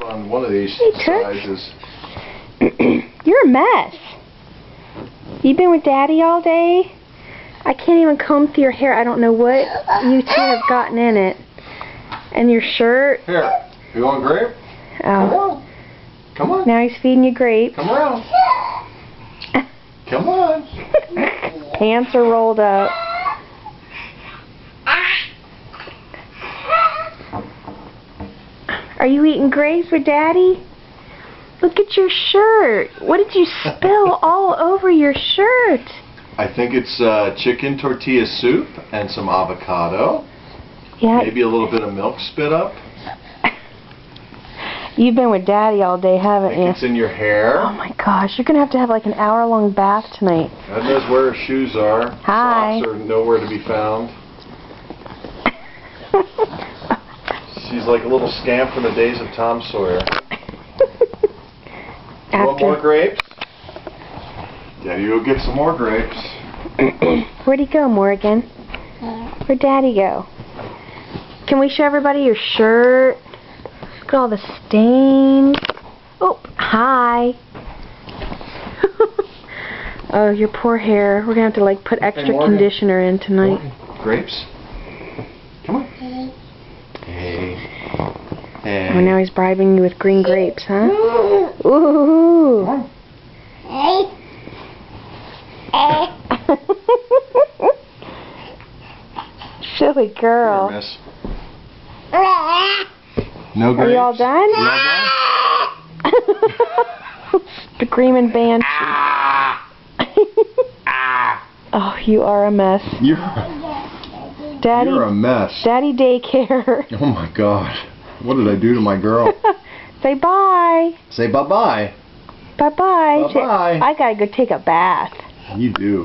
on one of these Hey, sizes. You're a mess. You've been with Daddy all day? I can't even comb through your hair. I don't know what you two have gotten in it. And your shirt. Here, you want a grape? Come Oh. on. Come on. Now he's feeding you grapes. Come around. Come on. Pants are rolled up. Are you eating grapes with Daddy? Look at your shirt. What did you spill all over your shirt? I think it's chicken tortilla soup and some avocado. Yeah. Maybe a little bit of milk spit up. You've been with Daddy all day, I haven't think you? it's in your hair. Oh my gosh, you're going to have like an hour-long bath tonight. God knows where her shoes are. Hi. Socks are nowhere to be found. She's like a little scamp from the days of Tom Sawyer. Want more grapes? Daddy will get some more grapes. Where'd he go, Morgan? Where'd Daddy go? Can we show everybody your shirt? Look at all the stains. Oh, hi. Oh, your poor hair. We're going to have to like put extra conditioner in tonight. Morgan. Grapes? Come on. Hey. Hey. Oh, now he's bribing you with green grapes, huh? Ooh. Silly girl. Here, miss. No grapes? Are you all done? You all done? Screaming banshee. Oh, you are a mess. You're Daddy, a mess. Daddy daycare. Oh my God. What did I do to my girl? Say bye. Say bye-bye. Bye-bye. Bye-bye. I gotta go take a bath. You do.